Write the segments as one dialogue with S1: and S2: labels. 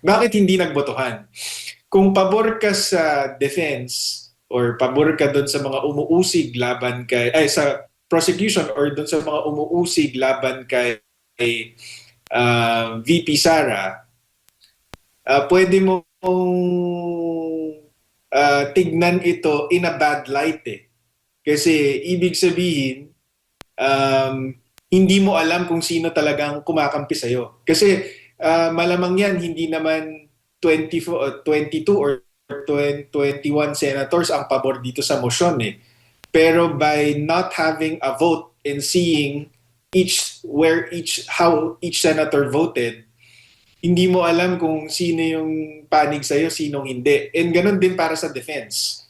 S1: Bakit hindi nagbotohan? Kung pabor ka sa defense or pabor ka doon sa mga umuusig laban kay ay sa prosecution or doon sa mga umuusig laban kay VP Sara, pwede mo tignan ito in a bad light eh. Kasi ibig sabihin, um, hindi mo alam kung sino talagang kumakampi sa'yo. Kasi malamang yan, hindi naman 22 or 21 senators ang pabor dito sa motion eh. Pero by not having a vote and seeing how each senator voted, hindi mo alam kung sino yung panig sa'yo, sinong hindi. And ganun din para sa defense.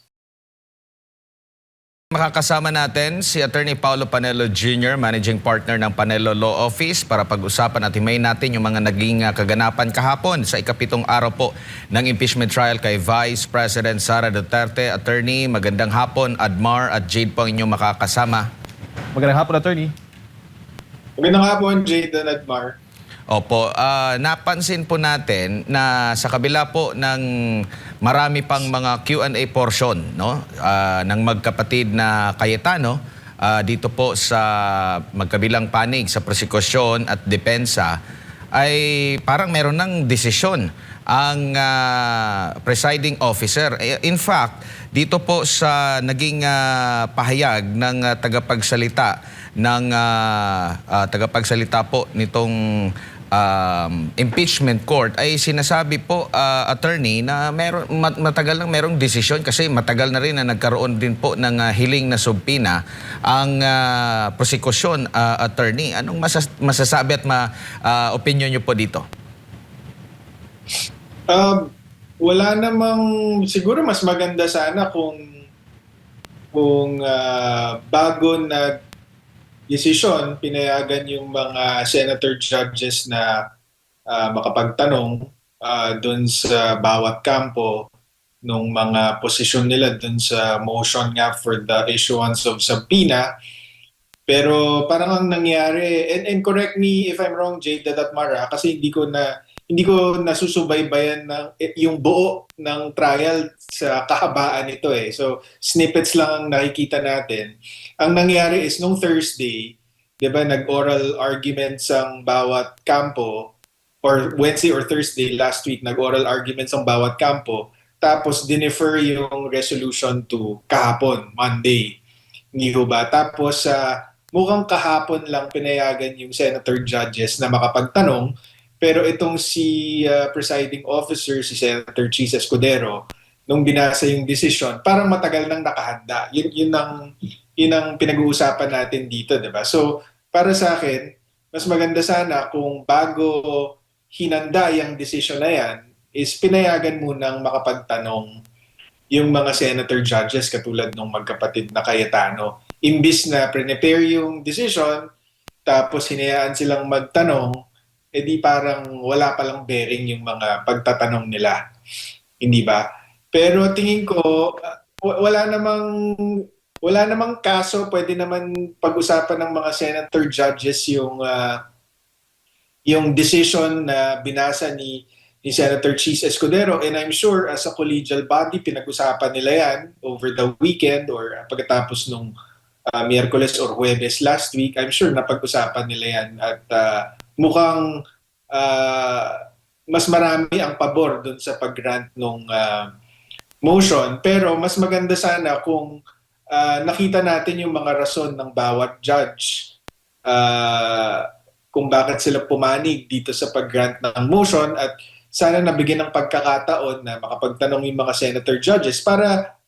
S2: Makakasama natin si Attorney Paulo Panelo Jr., Managing Partner ng Panelo Law Office para pag-usapan at himayin natin yung mga naging kaganapan kahapon sa ikapitong araw po ng impeachment trial kay Vice President Sara Duterte. Attorney, magandang hapon. Admar at Jade po ang inyong makakasama.
S3: Magandang hapon, attorney.
S1: Magandang hapon, Jade and Admar.
S2: Opo, napansin po natin na sa kabila po ng marami pang mga Q&A portion, no, ng magkapatid na Cayetano dito po sa magkabilang panig sa prosekusyon at depensa, ay parang meron ng desisyon ang presiding officer. In fact, dito po sa naging pahayag ng tagapagsalita po nitong impeachment court ay sinasabi po, attorney, na matagal nang merong desisyon kasi matagal na rin na nagkaroon din po ng hiling na subpina ang prosekusyon, attorney. Anong masasabi at opinion nyo po dito?
S1: Wala namang, siguro mas maganda sana kung bago na desisyon, pinayagan yung mga senator judges na makapagtanong doon sa bawat kampo nung mga posisyon nila doon sa motion nga for the issuance of subpoena. Pero parang ang nangyari, and correct me if I'm wrong, Jade Dadatmara, kasi hindi ko nasusubaybayan ng yung buo ng trial sa kahabaan nito eh. So snippets lang ang nakikita natin. Ang nangyari is nung Thursday, 'di ba, nag-oral arguments ang bawat kampo, or Wednesday or Thursday last week nag-oral arguments ang bawat kampo, tapos dinefer yung resolution to kahapon, Monday. Hindi ho ba? Tapos mukhang kahapon lang pinayagan yung senator judges na makapagtanong, pero itong si presiding officer, si Senator Chis Escudero, nung binasa yung decision, parang matagal nang nakahanda. Yun ang pinag-uusapan natin dito, di ba? So, para sa akin, mas maganda sana kung bago hinanda yung decision na yan, is pinayagan munang makapagtanong yung mga senator judges katulad ng magkapatid na Cayetano. Imbis na prepare yung decision, tapos hinayaan silang magtanong, edi parang wala palang bearing yung mga pagtatanong nila. Hindi ba? Pero tingin ko, wala namang kaso, pwede naman pag-usapan ng mga senator judges yung decision na binasa ni Senator Chis Escudero, and I'm sure as a collegial body, pinag-usapan nila yan over the weekend or pagkatapos nung Miyerkules or Huwebes last week. I'm sure napag-usapan nila yan at mukhang mas marami ang pabor dun sa pag-grant nung motion. Pero mas maganda sana kung nakita natin yung mga rason ng bawat judge kung bakit sila pumanig dito sa pag-grant ng motion, at sana nabigyan ng pagkakataon na makapagtanong yung mga senator judges para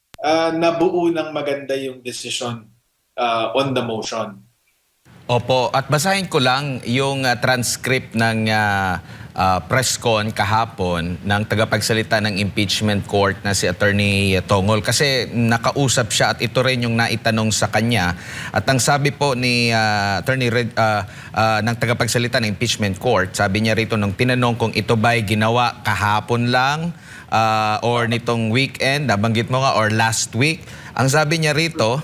S1: nabuo ng maganda yung decision on the motion.
S2: Opo, at basahin ko lang yung transcript ng press con kahapon ng tagapagsalita ng impeachment court na si Attorney Tongol, kasi nakausap siya at ito rin yung naitanong sa kanya. At ang sabi po ni Attorney ng tagapagsalita ng impeachment court, sabi niya rito nung tinanong kung ito ba'y ginawa kahapon lang or nitong weekend, nabanggit mo nga, or last week. Ang sabi niya rito,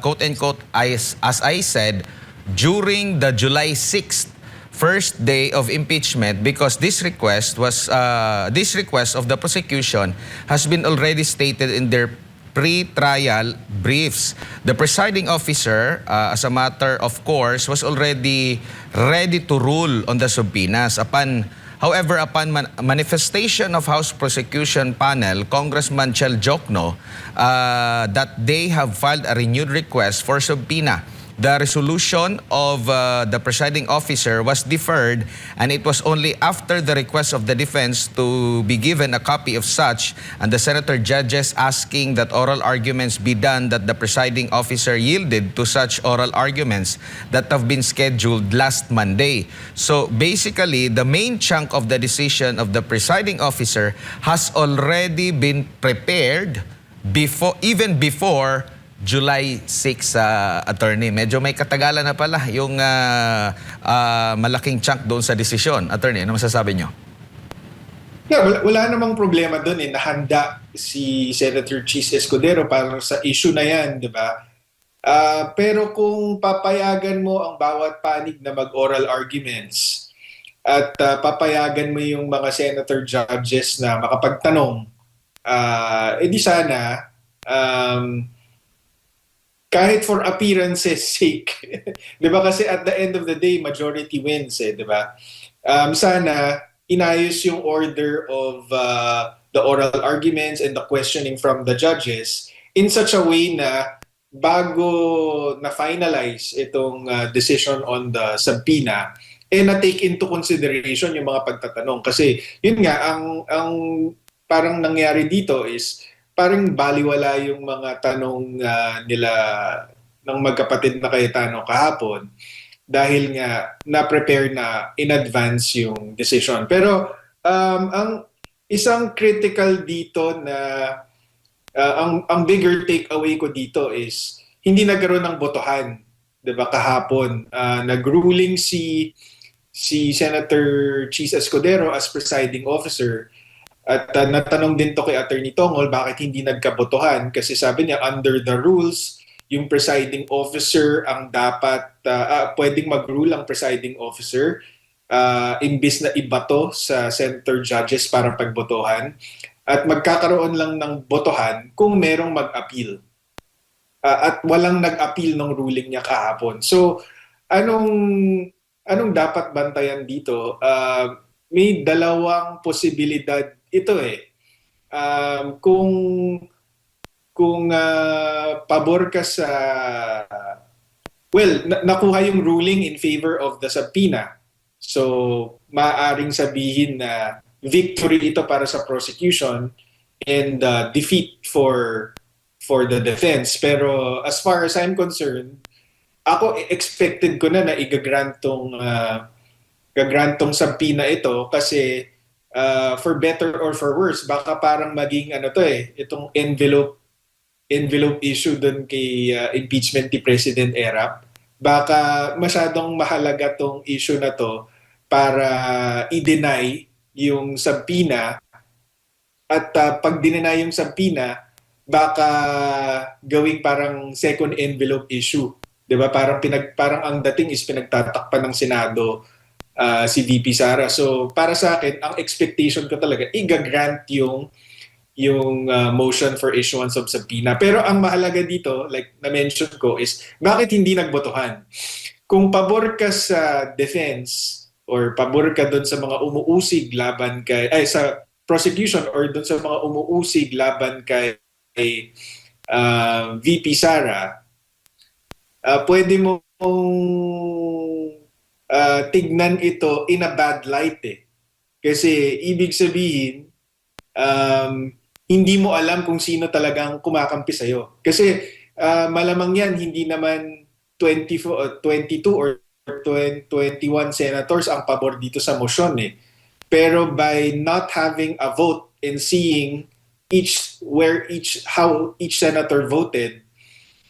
S2: quote and quote, as I said, during the July 6th first day of impeachment because this request of the prosecution has been already stated in their pre-trial briefs. The presiding officer, as a matter of course, was already ready to rule on the subpoenas. However, upon manifestation of House Prosecution Panel, Congressman Chel Jokno, that they have filed a renewed request for subpoena. The resolution of the presiding officer was deferred, and it was only after the request of the defense to be given a copy of such and the senator judges asking that oral arguments be done that the presiding officer yielded to such oral arguments that have been scheduled last Monday. So basically, the main chunk of the decision of the presiding officer has already been prepared even before July 6, attorney. Medyo may katagalan na pala yung malaking chunk doon sa desisyon. Attorney, ano masasabi nyo?
S1: Yeah, wala namang problema doon nahanda si Senator Chis Escudero para sa issue na yan, di ba? Pero kung papayagan mo ang bawat panig na mag-oral arguments at papayagan mo yung mga senator judges na makapagtanong, edi sana kahit for appearances sake, 'di ba kasi at the end of the day majority wins 'di ba? Sana inayos yung order of the oral arguments and the questioning from the judges in such a way na bago na finalize itong decision on the subpoena na take into consideration yung mga pagtatanong kasi yun nga ang parang nangyari dito is parang baliwala yung mga tanong nila ng magkapatid na Cayetano kahapon dahil nga na-prepare na in advance yung decision. Pero ang isang critical dito na ang bigger takeaway ko dito is hindi nagkaroon ng botohan, 'di ba kahapon. Nag-ruling si Senator Chis Escudero as presiding officer. At natanong din to kay Attorney Tongol bakit hindi nagkabotohan kasi sabi niya under the rules yung presiding officer ang dapat pwedeng mag-rule ang presiding officer imbis na ibato sa senator judges para pagbotohan at magkakaroon lang ng botohan kung merong mag-appeal. At walang nag-appeal ng ruling niya kahapon. So anong dapat bantayan dito? May dalawang posibilidad ito kung pabor ka sa nakuha yung ruling in favor of the subpoena. So maaaring sabihin na victory ito para sa prosecution and defeat for the defense. Pero as far as I'm concerned, ako expected ko na igagrant tong subpoena ito kasi for better or for worse, baka parang maging itong envelope issue dun kay impeachment ni President Erap. Baka masyadong mahalaga tong issue na to para i-deny yung subpoena at pag dineny yung subpoena, baka gawing parang second envelope issue. 'Di ba? Parang ang dating is pinagtatakpan ng Senado si VP Sara. So para sa akin, ang expectation ko talaga i-grant yung motion for issuance of subpoena. Pero ang mahalaga dito, like na-mention ko, is bakit hindi nagbotohan? Kung pabor ka sa defense or pabor ka doon sa mga umuusig laban sa prosecution or doon sa mga umuusig laban kay VP Sara, pwede mo tignan ito in a bad light Kasi ibig sabihin, hindi mo alam kung sino talagang kumakampi sa'yo. Kasi malamang yan, hindi naman 22 or 21 senators ang pabor dito sa motion Pero by not having a vote and seeing how each senator voted,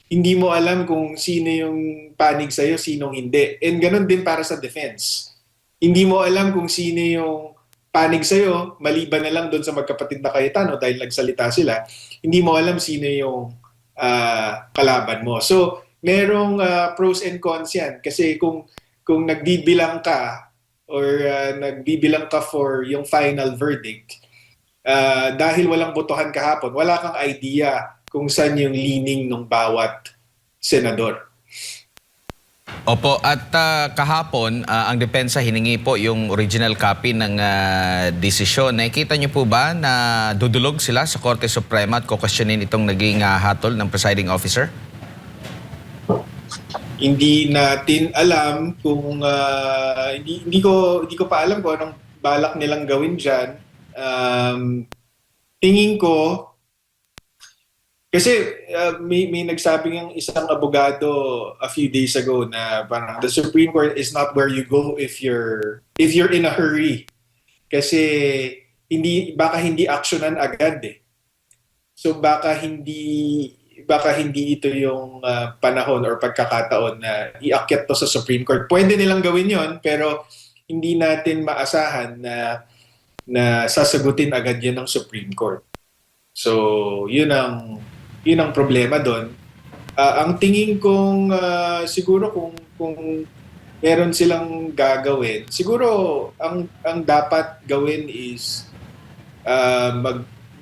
S1: hindi mo alam kung sino yung panig sa'yo, sinong hindi. And ganun din para sa defense. Hindi mo alam kung sino yung panig sa'yo, maliban na lang doon sa magkapatid na Cayetano dahil nagsalita sila, hindi mo alam sino yung kalaban mo. So, merong pros and cons yan. Kasi kung nagbibilang ka or nagbibilang ka for yung final verdict, dahil walang botohan kahapon, wala kang idea kung saan yung leaning ng bawat senador.
S2: Opo, at kahapon, ang depensa hiningi po yung original copy ng desisyon. Nakikita niyo po ba na dudulog sila sa Korte Suprema at kukwestiyonin itong naging hatol ng presiding officer?
S1: Hindi natin alam kung hindi ko pa alam kung anong balak nilang gawin diyan. Tingin ko kasi may nagsabi ng isang abogado a few days ago na parang the Supreme Court is not where you go if you're in a hurry. Kasi baka hindi aksyonan agad eh. So baka hindi ito yung panahon or pagkakataon na iakyat to sa Supreme Court. Pwede nilang gawin yon pero hindi natin maasahan na sasagutin agad yan ng Supreme Court. So, yun ang problema doon. Ang tingin kong siguro kung meron silang gagawin, siguro ang dapat gawin is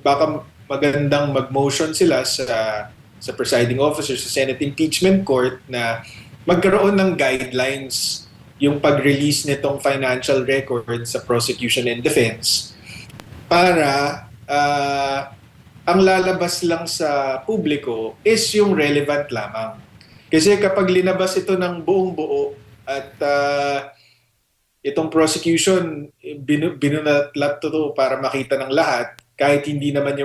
S1: baka magandang mag-motion sila sa presiding officer sa Senate Impeachment Court na magkaroon ng guidelines yung pag-release nitong financial record sa prosecution and defense para ang lalabas lang sa publiko is yung relevant lamang. Kasi kapag linabas ito ng buong buo at itong prosecution binunatlat to para makita ng lahat kahit hindi naman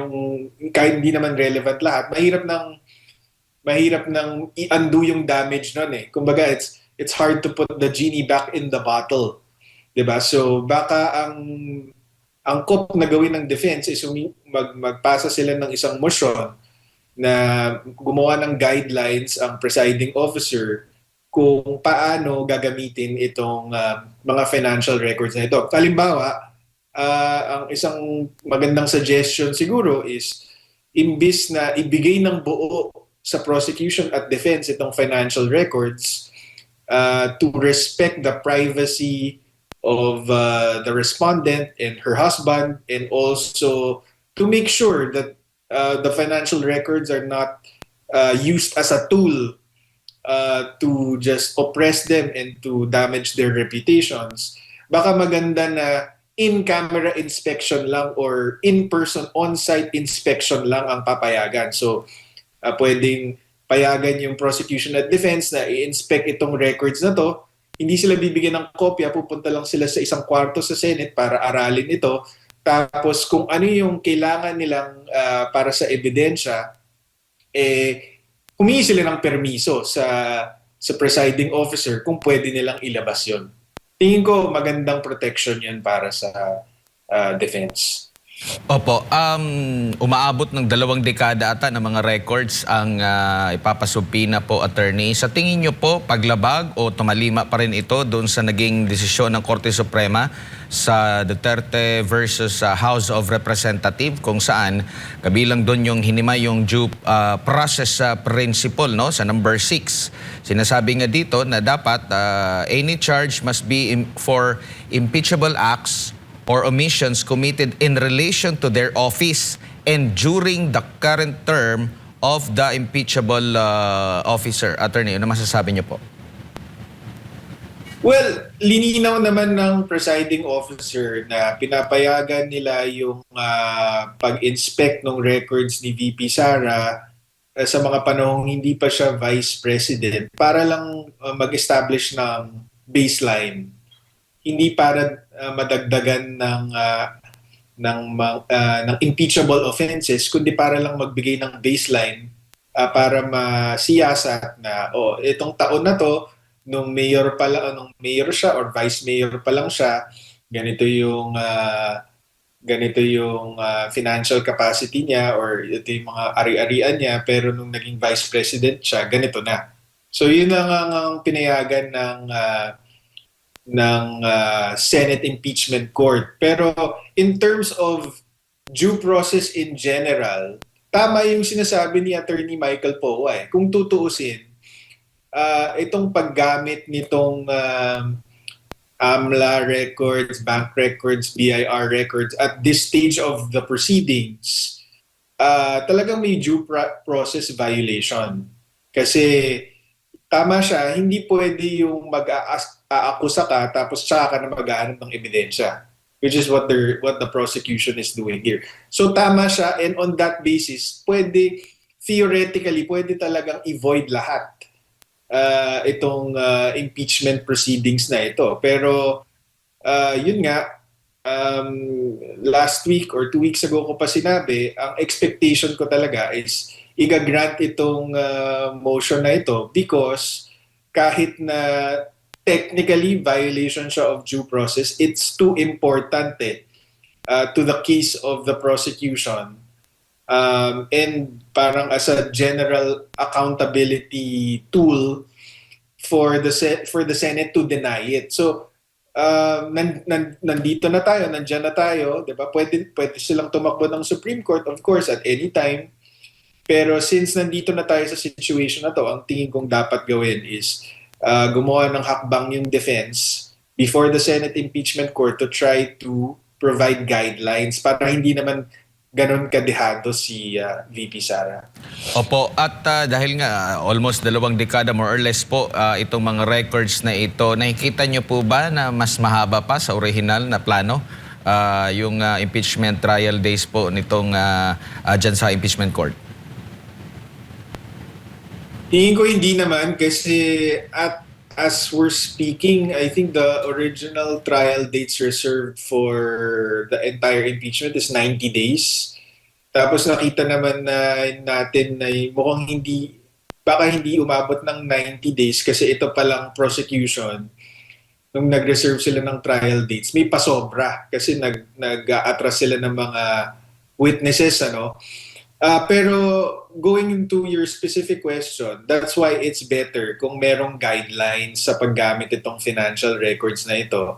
S1: relevant lahat, mahirap nang i-undo yung damage nun eh. Kumbaga it's hard to put the genie back in the bottle. 'Di ba? So baka ang COP na gawin ng defense is magpasa sila ng isang motion na gumawa ng guidelines ang presiding officer kung paano gagamitin itong mga financial records na ito. Halimbawa, ang isang magandang suggestion siguro is imbis na ibigay ng buo sa prosecution at defense itong financial records, to respect the privacy of the respondent and her husband, and also to make sure that the financial records are not used as a tool to just oppress them and to damage their reputations. Baka maganda na in-camera inspection lang or in-person on-site inspection lang ang papayagan. So, pwedeng payagan yung prosecution at defense na i-inspect itong records na to. Hindi sila bibigyan ng kopya, pupunta lang sila sa isang kwarto sa Senate para aralin ito. Tapos kung ano yung kailangan nilang para sa ebidensya, humingi sila ng permiso sa presiding officer kung pwede nilang ilabas yon. Tingin ko magandang protection yan para sa defense.
S2: Opo, umaabot ng 2 dekada ata ng mga records ang ipapasubpina po, attorney. Sa tingin nyo po, paglabag o tumalima pa rin ito doon sa naging desisyon ng Korte Suprema sa Duterte versus House of Representatives, kung saan kabilang doon yung hinimay yung due process principle, no, sa number 6. Sinasabi nga dito na dapat any charge must be for impeachable acts or omissions committed in relation to their office and during the current term of the impeachable officer. Attorney, ano masasabi niyo po?
S1: Well, lininaw naman ng presiding officer na pinapayagan nila yung pag-inspect ng records ni VP Sara sa mga panahong hindi pa siya vice president para lang mag-establish ng baseline. Hindi para madagdagan ng impeachable offenses, kundi para lang magbigay ng baseline para masiyasat na itong taon na to nung mayor siya or vice mayor pa lang siya, ganito yung financial capacity niya or ito yung mga ari-arian niya, pero nung naging vice president siya, ganito na. So yun ang pinayagan ng Senate Impeachment Court. Pero in terms of due process in general, tama yung sinasabi ni Attorney Michael Poa eh. Kung tutuusin, itong paggamit nitong AMLA records, bank records, BIR records at this stage of the proceedings, talagang may due process violation. Kasi tama siya, hindi pwede yung mag-aakusa ka tapos tsaka ka na maghahanap ng ebidensya, which is what the prosecution is doing here. So tama siya, and on that basis, theoretically, pwede talagang i-void lahat itong impeachment proceedings na ito. Pero yun nga, last week or 2 weeks ago ko pa sinabi, ang expectation ko talaga is i-grant itong motion na ito because kahit na technically violation siya of due process, it's too important to the case of the prosecution. And parang as a general accountability tool for the Senate to deny it. So nandito na tayo, nandiyan na tayo, 'di ba? Pwede silang tumakbo ng Supreme Court of course at any time. Pero since nandito na tayo sa situation na to, ang tingin kong dapat gawin is gumawa ng hakbang yung defense before the Senate Impeachment Court to try to provide guidelines para hindi naman ganon kadehado si VP Sara.
S2: Opo, at dahil nga almost 2 dekada more or less po itong mga records na ito, nakikita nyo po ba na mas mahaba pa sa original na plano yung impeachment trial days po nitong dyan sa impeachment court?
S1: Tingin ko hindi naman kasi as we're speaking, I think the original trial dates reserved for the entire impeachment is 90 days. Tapos nakita naman natin na mukhang baka hindi umabot ng 90 days kasi ito palang prosecution. Nung nag-reserve sila ng trial dates, may pasobra kasi nag-atras sila ng mga witnesses, ano. Pero going into your specific question, that's why it's better kung merong guidelines sa paggamit itong financial records na ito.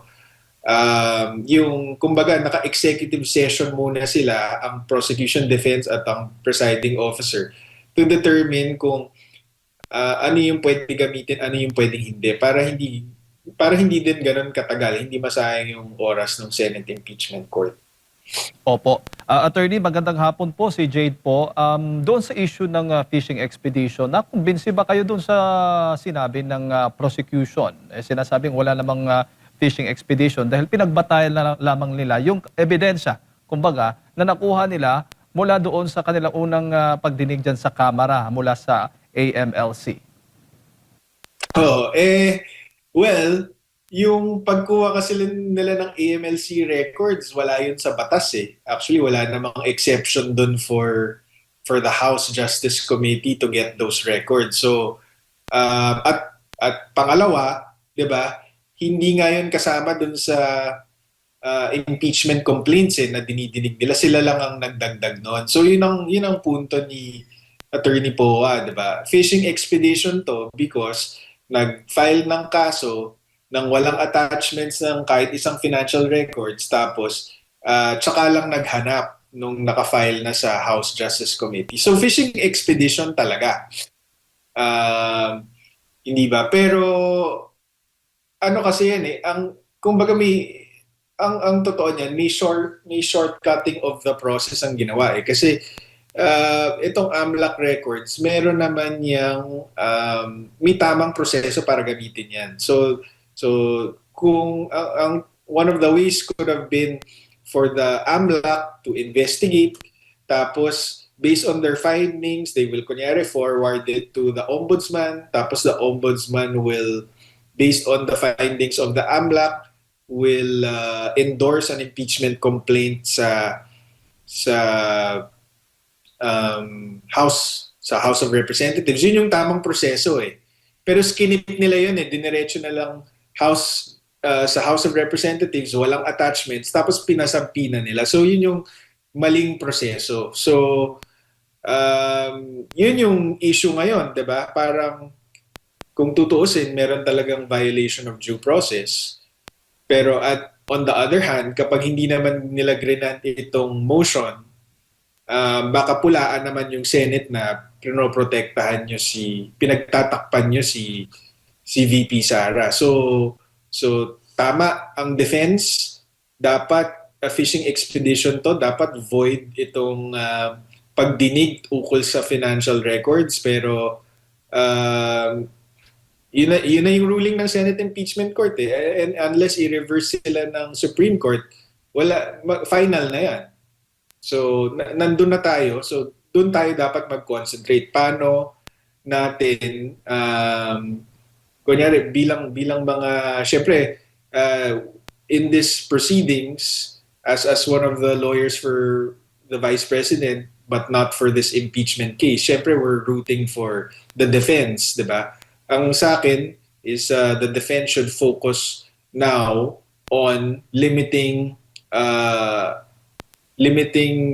S1: Yung kumbaga naka-executive session muna sila, ang prosecution, defense at ang presiding officer to determine kung ano yung pwede gamitin, ano yung pwedeng hindi para hindi din ganun katagal, hindi masayang yung oras ng Senate Impeachment Court.
S3: Opo. Attorney, magandang hapon po. Si Jade po. Doon sa issue ng fishing expedition, nakumbinsi ba kayo doon sa sinabi ng prosecution? Sinasabing wala namang fishing expedition dahil pinagbatayan na lamang nila yung ebidensya, kumbaga, na nakuha nila mula doon sa kanilang unang pagdinig dyan sa Kamara mula sa AMLC.
S1: Well, yung pagkuha kasi nila ng AMLC records, wala yun sa batas eh. Actually, wala namang exception dun for the House Justice Committee to get those records. So, at pangalawa, 'di ba? Hindi nga yun kasama dun sa impeachment complaints na dinidinig nila. Sila lang ang nagdagdag noon. So, yun ang punto ni Attorney Poa, 'di ba? Fishing expedition to because nag-file ng kaso nang walang attachments ng kahit isang financial records, tapos tsaka lang naghanap nung nakafile na sa House Justice Committee. So fishing expedition talaga. Hindi ba? Pero ano kasi yan kumbaga ang totoo niyan, may shortcutting of the process ang ginawa kasi itong AMLAC records, meron naman yung may tamang proseso para gamitin yan. So kung one of the ways could have been for the AMLAC to investigate, tapos based on their findings, they will kunyari forward it to the ombudsman, tapos the ombudsman will, based on the findings of the AMLAC, will endorse an impeachment complaint sa House of Representatives. Yun yung tamang proseso Pero skinip nila yun diniretso na lang sa House of Representatives, walang attachments, tapos pinasampi na nila. So yun yung maling proseso. So yun yung issue ngayon, 'di ba? Parang kung tutuusin, meron talagang violation of due process. Pero on the other hand, kapag hindi naman nila grinant itong motion, baka pulaan naman yung Senate na pinoprotektahan nyo pinagtatakpan nyo si VP Sara. So tama ang defense, dapat a fishing expedition to, dapat void itong pagdinig ukol sa financial records, pero yun na yung ruling ng Senate Impeachment Court eh. And unless i-reverse sila ng Supreme Court, final na yan. So, nandun na tayo. So, doon tayo dapat mag-concentrate. Paano natin, kunyari, bilang mga, syempre, in this proceedings, as one of the lawyers for the Vice President, but not for this impeachment case, syempre, we're rooting for the defense, di ba? Ang sa akin is the defense should focus now on limiting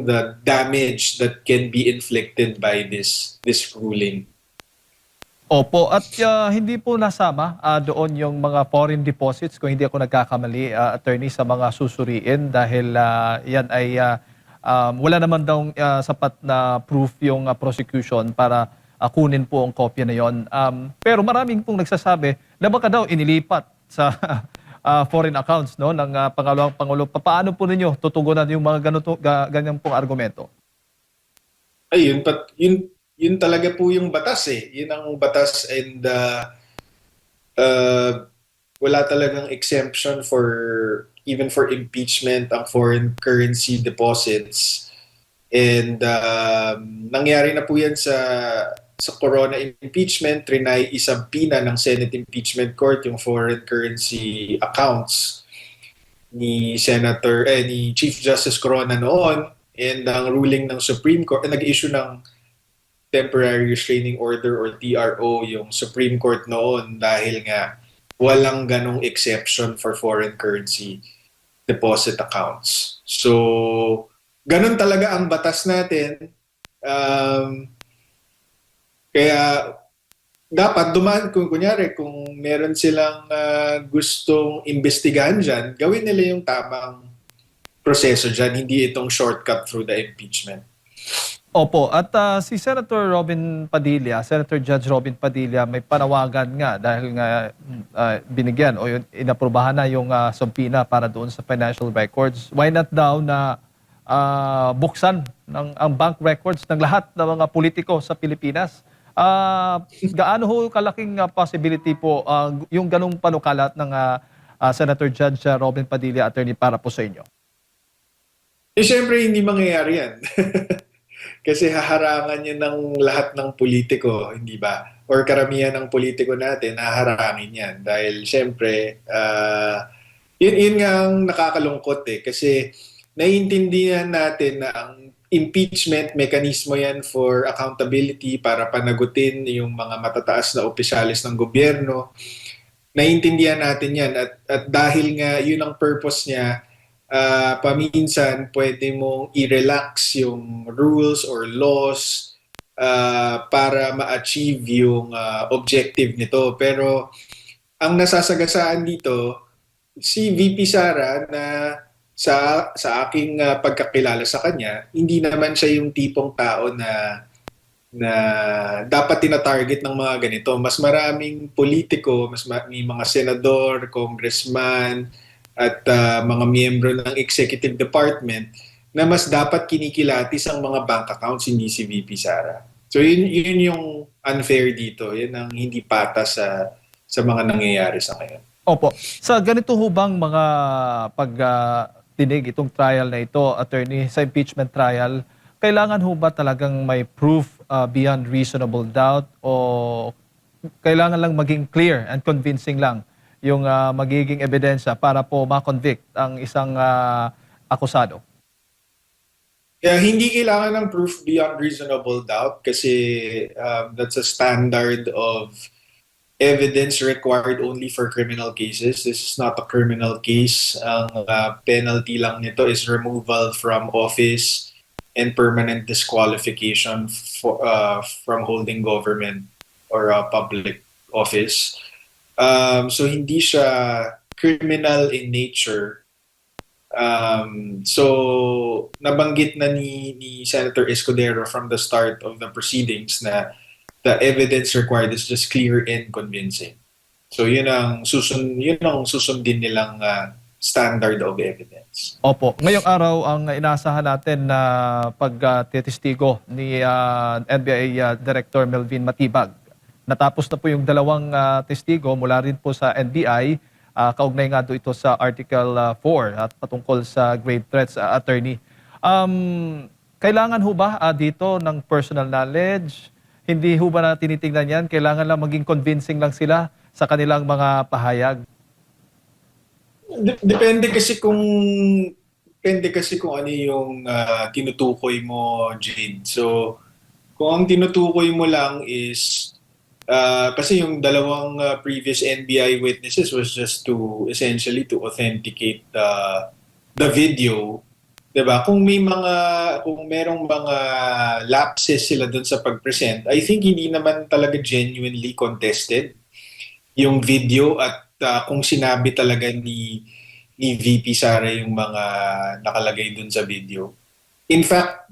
S1: the damage that can be inflicted by this ruling.
S3: Opo, at hindi po nasama doon yung mga foreign deposits kung hindi ako nagkakamali, attorney, sa mga susuriin dahil yan ay wala naman daw sapat na proof yung prosecution para kunin po ang kopya na yon. Pero maraming pong nagsasabi na baka daw inilipat sa foreign accounts no ng pangalawang pangulo. Paano po ninyo tutugunan yung mga ganyan pong argumento?
S1: Ay, yun talaga po yung batas eh. Yun ang batas, and wala talagang exemption even for impeachment ang foreign currency deposits. And nangyari na po yan sa Corona impeachment. Trinay isampina ng Senate Impeachment Court yung foreign currency accounts ni Chief Justice Corona noon, and ang ruling ng Supreme Court, nag-issue ng temporary restraining order or TRO yung Supreme Court noon dahil nga walang ganong exception for foreign currency deposit accounts. So, ganon talaga ang batas natin. Kaya dapat kung kunyari, kung meron silang gustong imbestigahan dyan, gawin nila yung tamang proseso dyan, hindi itong shortcut through the impeachment.
S3: Opo, at si Senator Judge Robin Padilla, may panawagan nga dahil nga binigyan o inaprubahan na yung subpoena para doon sa financial records. Why not daw na buksan ang bank records ng lahat ng mga politiko sa Pilipinas? Gaano ho kalaking possibility po yung ganong panukalat ng Senator Judge Robin Padilla, attorney, para po sa inyo?
S1: Siyempre, hindi mangyayari yan. Kasi haharangan yun ng lahat ng politiko, hindi ba? Or karamihan ng politiko natin, haharangin yan. Dahil siyempre, yun nga ang nakakalungkot eh. Kasi naiintindihan natin na ang impeachment, mekanismo yan for accountability para panagutin yung mga matataas na opisyalis ng gobyerno. Naiintindihan natin yan. At dahil nga yun ang purpose niya, paminsan pwede mong i-relax yung rules or laws para ma-achieve yung objective nito. Pero ang nasasagasaan dito, si VP Sara na sa aking pagkakilala sa kanya, hindi naman siya yung tipong tao na dapat tina-target ng mga ganito. Mas maraming politiko, may mga senador, congressman, at mga miyembro ng executive department na mas dapat kinikilatis ang mga bank accounts, hindi si VP Sara. So yun yung unfair dito. Yun ang hindi patas sa mga nangyayari sa ngayon.
S3: Opo. Sa ganito ho bang mga pagdinig itong trial na ito, attorney, sa impeachment trial, kailangan ho ba talagang may proof beyond reasonable doubt o kailangan lang maging clear and convincing lang yung magiging ebidensya para po ma-convict ang isang akusado?
S1: Hindi kailangan ng proof beyond reasonable doubt kasi that's a standard of evidence required only for criminal cases. This is not a criminal case. Ang penalty lang nito is removal from office and permanent disqualification from holding government or public office. So hindi siya criminal in nature. So nabanggit na ni Senator Escudero from the start of the proceedings na the evidence required is just clear and convincing. So yun ang susundin nilang standard of evidence.
S3: Opo. Ngayong araw, ang inaasahan natin na pagtitistigo ni NBI Director Melvin Matibag. Natapos na po yung dalawang testigo mula rin po sa NBI. Kaugnay nga do ito sa Article 4 at patungkol sa grave threats, attorney. Kailangan ho ba dito ng personal knowledge? Hindi ho ba na tinitingnan yan? Kailangan lang maging convincing lang sila sa kanilang mga pahayag?
S1: Depende kasi kung ano yung tinutukoy mo, Jade. So, kung ang tinutukoy mo lang is kasi yung dalawang previous NBI witnesses was just to essentially to authenticate the video, 'di ba? Kung merong mga lapses sila doon sa pag-present, I think hindi naman talaga genuinely contested yung video at kung sinabi talaga ni VP Sara yung mga nakalagay dun sa video. In fact,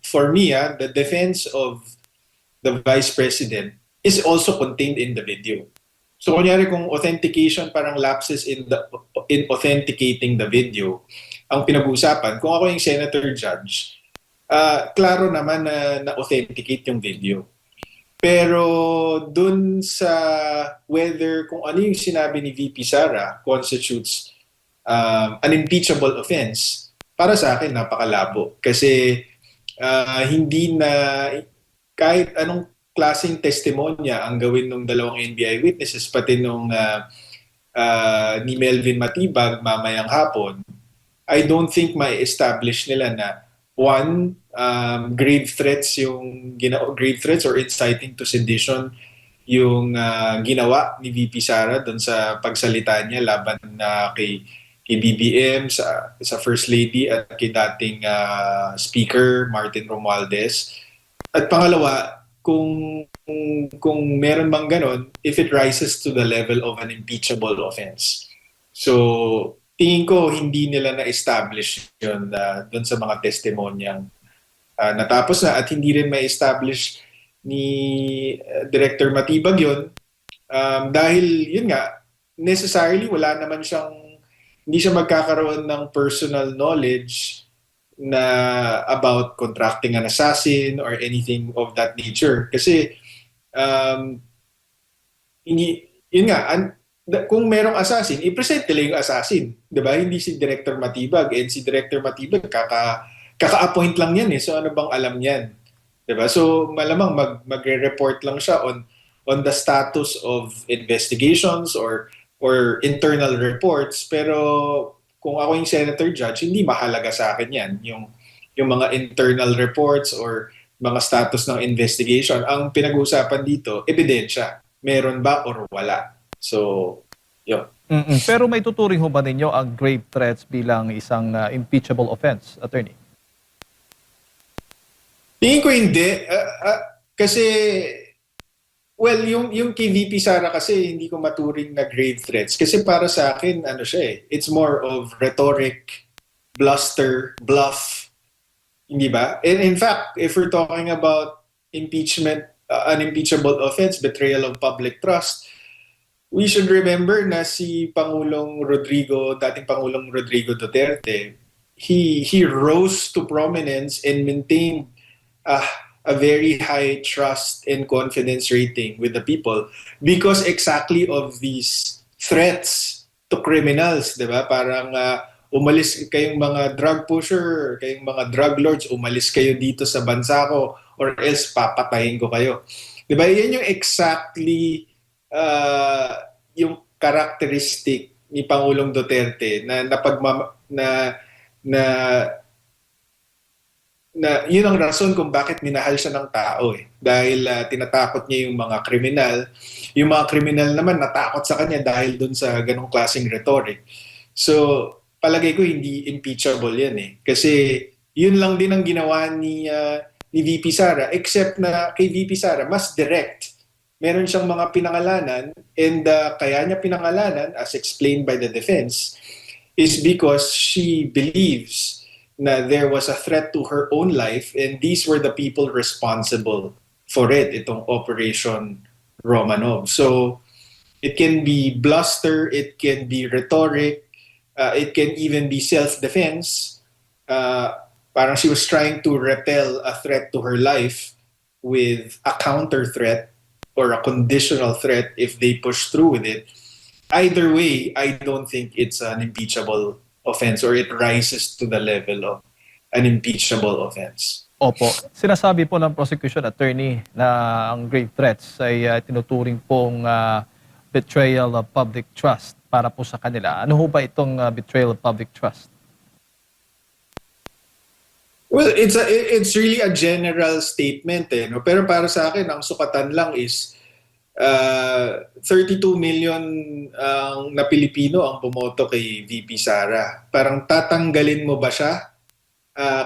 S1: for me, the defense of the Vice President is also contained in the video. So kunyari kung authentication, parang lapses in authenticating the video, ang pinag-uusapan, kung ako yung Senator Judge, klaro naman na authenticate yung video. Pero dun sa whether kung ano yung sinabi ni VP Sara constitutes an impeachable offense, para sa akin napakalabo. Kasi hindi na kahit anong klaseng testimonya ang gawin ng dalawang NBI witnesses, pati nung ni Melvin Matibag mamayang hapon, I don't think may establish nila na one, grave threats or inciting to sedition yung ginawa ni VP Sara doon sa pagsalita niya laban kay BBM, sa First Lady at kay dating Speaker Martin Romualdez. At pangalawa, kung meron mang ganon, if it rises to the level of an impeachable offense. So, tingin ko hindi nila na-establish yun doon sa mga testimonyang natapos na, at hindi rin ma-establish ni Director Matibag yun dahil yun nga, necessarily hindi siya magkakaroon ng personal knowledge na about contracting an assassin or anything of that nature. Kasi yun nga, kung merong assassin, i-present nila yung assassin. Diba? Hindi si Director Matibag. And si Director Matibag, kaka-appoint lang yan eh. So ano bang alam niyan? Diba? So malamang magre-report lang siya on the status of investigations or internal reports. Pero kung ako yung Senator Judge, hindi mahalaga sa akin yan. Yung mga internal reports or mga status ng investigation. Ang pinag-uusapan dito, ebidensya. Meron ba or wala? So, yun.
S3: Pero may tuturing ho ba ninyo ang grave threats bilang isang impeachable offense, attorney?
S1: Tingin ko hindi. Kasi, well, yung kay VP Sara kasi hindi ko maturing na grave threats. Kasi para sa akin, it's more of rhetoric, bluster, bluff. Hindi ba? And in fact, if we're talking about impeachment, unimpeachable offense, betrayal of public trust, we should remember na si dating Pangulong Rodrigo Duterte, he rose to prominence and maintained a very high trust and confidence rating with the people because exactly of these threats to criminals, 'di ba? Parang umalis kayong mga drug pusher, kayong mga drug lords, umalis kayo dito sa bansa ko or else papatayin ko kayo. 'Di ba? Yan yung exactly yung characteristic ni Pangulong Duterte na yun ang rason kung bakit minahal siya ng tao eh. Dahil tinatakot niya yung mga kriminal. Yung mga kriminal naman natakot sa kanya dahil dun sa ganong klaseng rhetoric. So, palagay ko hindi impeachable yan eh. Kasi yun lang din ang ginawa ni VP Sara, except na kay VP Sara, mas direct. Meron siyang mga pinangalanan and kaya niya pinangalanan, as explained by the defense, is because she believes na there was a threat to her own life and these were the people responsible for it, itong Operation Romanov. So, It can be bluster, it can be rhetoric, it can even be self-defense. Parang she was trying to repel a threat to her life with a counter threat or a conditional threat if they push through with it. Either way, I don't think it's an impeachable offense or it rises to the level of an impeachable offense.
S3: Opo. Sinasabi po ng prosecution attorney na ang grave threats ay tinuturing pong betrayal of public trust para po sa kanila. Ano ho ba itong betrayal of public trust?
S1: Well, it's really a general statement no? Pero para sa akin ang sukatan lang is 32 million na Pilipino ang bumoto kay VP Sara. Parang tatanggalin mo ba siya?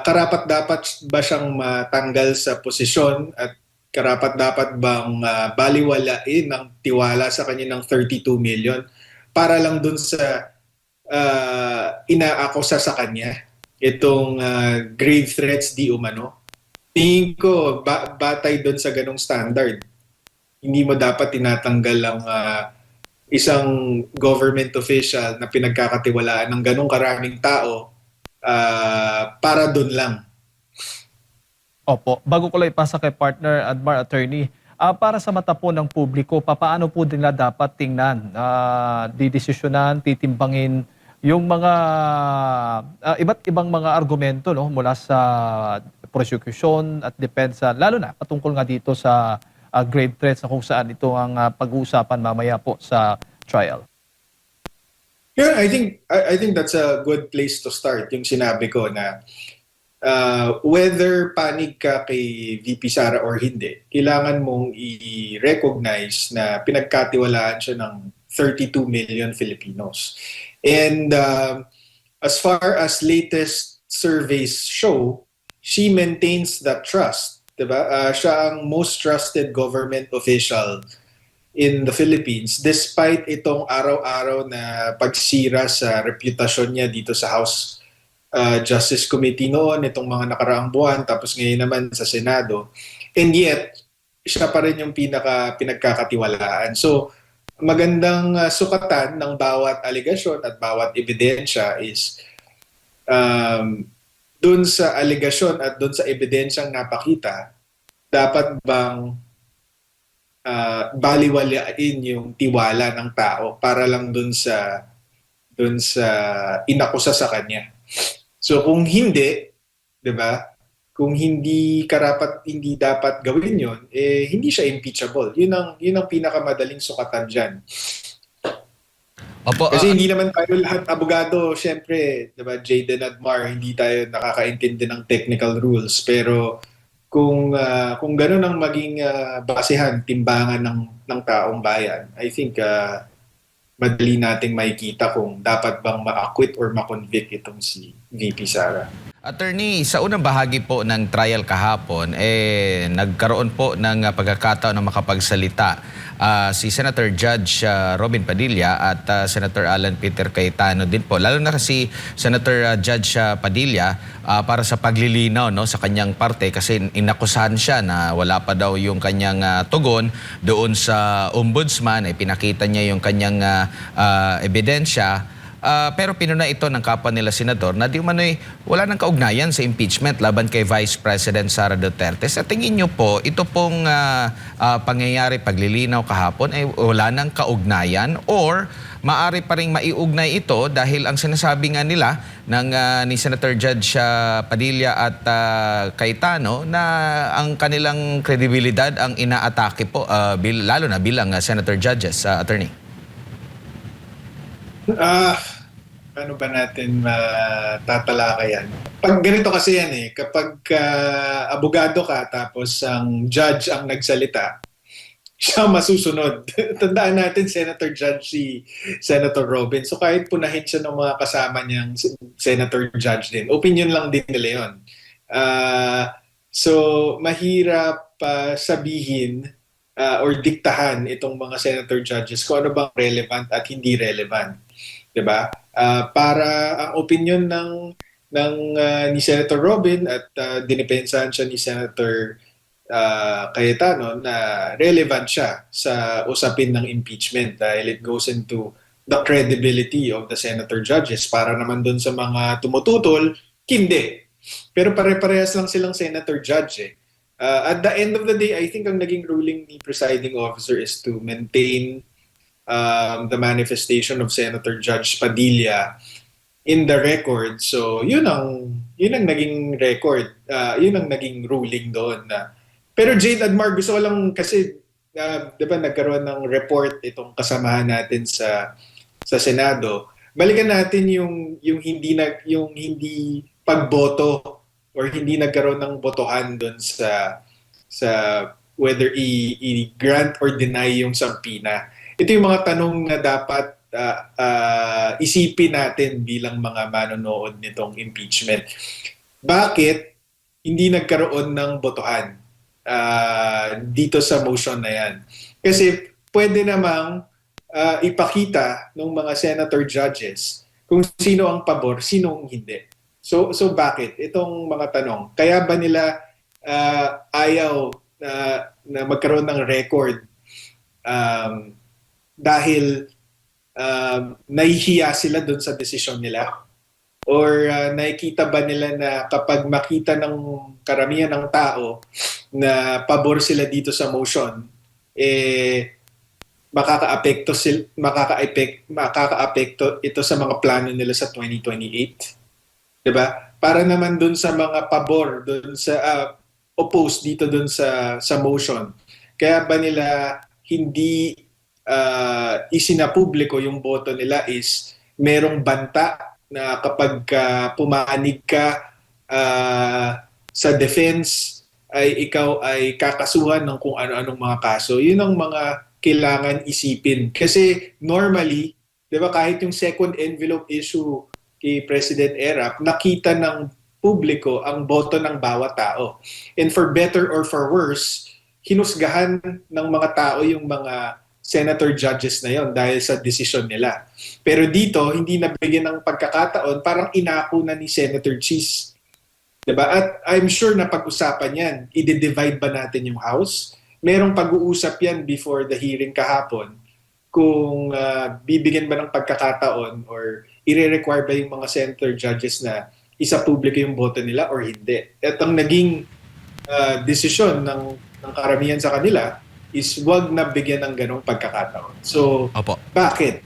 S1: Karapat dapat ba siyang matanggal sa posisyon at karapat dapat bang baliwalain ng tiwala sa kanya ng 32 million para lang dun sa inaakusa sa kanya itong grave threats di umano? Tingin ko batay dun sa ganong standard. Hindi mo dapat tinatanggal ang isang government official na pinagkakatiwalaan ng ganong karaming tao para doon lang.
S3: Opo. Bago ko lang ipasa kay partner Admar Attorney, para sa mata po ng publiko, paano po nila dapat tingnan, didesisyonan, titimbangin yung mga iba't ibang mga argumento no, mula sa prosecution at depensa, lalo na patungkol nga dito sa grave threats na kung saan ito ang pag-uusapan mamaya po sa trial.
S1: Yeah, I think that's a good place to start. Yung sinabi ko na whether panig ka kay VP Sara or hindi, kailangan mong i-recognize na pinagkatiwalaan siya ng 32 million Filipinos. And as far as latest surveys show, she maintains that trust. Diba? Siya ang most trusted government official in the Philippines despite itong araw-araw na pagsira sa reputasyon niya dito sa House Justice Committee noon, itong mga nakaraang buwan, tapos ngayon naman sa Senado. And yet, siya pa rin yung pinagkakatiwalaan. So, magandang sukatan ng bawat alegasyon at bawat ebidensya is dun sa alegasyon at dun sa ebidensyang napakita, dapat bang baliwalain yung tiwala ng tao para lang dun sa inakusa sa kanya. So kung hindi, 'di ba? Kung hindi dapat gawin 'yon, hindi siya impeachable. 'Yun ang pinakamadaling sukatan diyan.
S2: Opo,
S1: Kasi hindi naman tayo lahat abogado, syempre, 'di ba? Jayden Admar, hindi tayo nakakaintindi ng technical rules, pero kung gano'n ang maging basehan, timbangan ng taong bayan, I think madali nating makikita kung dapat bang ma-acquit or ma-convict itong si VP Sara.
S2: Attorney, sa unang bahagi po ng trial kahapon, nagkaroon po ng pagkakataon na makapagsalita si Senator Judge Robin Padilla at Senator Alan Peter Cayetano din po. Lalo na kasi Senator Judge Padilla para sa paglilinaw no, sa kanyang parte kasi inakusahan siya na wala pa daw yung kanyang tugon doon sa ombudsman. Pinakita niya yung kanyang ebidensya. Pero pinuna ito ng kapwa nila senador na di umano'y wala nang kaugnayan sa impeachment laban kay Vice President Sara Duterte. Sa tingin niyo po, ito pong pangyayari paglilinaw kahapon ay wala nang kaugnayan or maaari pa ring maiugnay ito dahil ang sinasabi nga nila ni Senator Judge Padilla at Cayetano na ang kanilang kredibilidad ang inaatake po lalo na bilang Senator Judges, Attorney.
S1: Ano ba natin tatalakayan? Pag ganito kasi yan kapag abogado ka tapos ang judge ang nagsalita, siya masusunod. Tandaan natin Senator Judge si Senator Robin. So kahit punahin siya ng mga kasama niyang Senator Judge din, opinion lang din nila yun. So mahirap sabihin or diktahan itong mga Senator Judges kung ano bang relevant at hindi relevant. 'Di ba? Para ang opinion ni Senator Robin at dinipensahan siya ni Senator Cayetano na relevant siya sa usapin ng impeachment dahil it goes into the credibility of the senator judges. Para naman dun sa mga tumututol, hindi. Pero pare-parehas lang silang senator judge eh. At the end of the day, I think ang naging ruling ni presiding officer is to maintain the manifestation of Senator Judge Padilla in the record. So, yun ang naging record. Yun ang naging ruling doon. Pero Jade Admar, gusto ko lang kasi, di ba nagkaroon ng report itong kasamahan natin sa Senado. Balikan natin yung hindi pagboto or hindi nagkaroon ng botohan doon sa whether i-grant or deny yung sampina. Ito yung mga tanong na dapat isipin natin bilang mga manonood nitong impeachment. Bakit hindi nagkaroon ng botohan dito sa motion na yan? Kasi pwede namang ipakita ng mga senator judges kung sino ang pabor, sino ang hindi. So bakit? Itong mga tanong. Kaya ba nila ayaw na magkaroon ng record dahil nahihiya sila doon sa desisyon nila? Or nakikita ba nila na kapag makita ng karamihan ng tao na pabor sila dito sa motion, makakaapekto ito sa mga plano nila sa 2028? 'Di ba? Para naman doon sa mga pabor, doon sa oppose dito doon sa motion. Kaya ba nila hindi isinapubliko yung boto nila is merong banta na kapag pumanig ka sa defense ay ikaw ay kakasuhan ng kung ano-anong mga kaso. Yun ang mga kailangan isipin. Kasi normally, 'di ba, kahit yung second envelope issue kay President Erap, nakita ng publiko ang boto ng bawat tao. And for better or for worse, hinusgahan ng mga tao yung mga senator judges na yon dahil sa desisyon nila. Pero dito, hindi nabigyan ng pagkakataon, parang inako na ni Senator Cheese. Diba? At I'm sure na pag-usapan yan, i-divide ba natin yung House? Merong pag-uusap yan before the hearing kahapon kung bibigyan ba ng pagkakataon or i-require ba yung mga senator judges na isa publiko yung boto nila or hindi. At ang naging desisyon ng karamihan sa kanila is wag na bigyan ng ganong pagkakataon. So,
S2: Opo.
S1: bakit?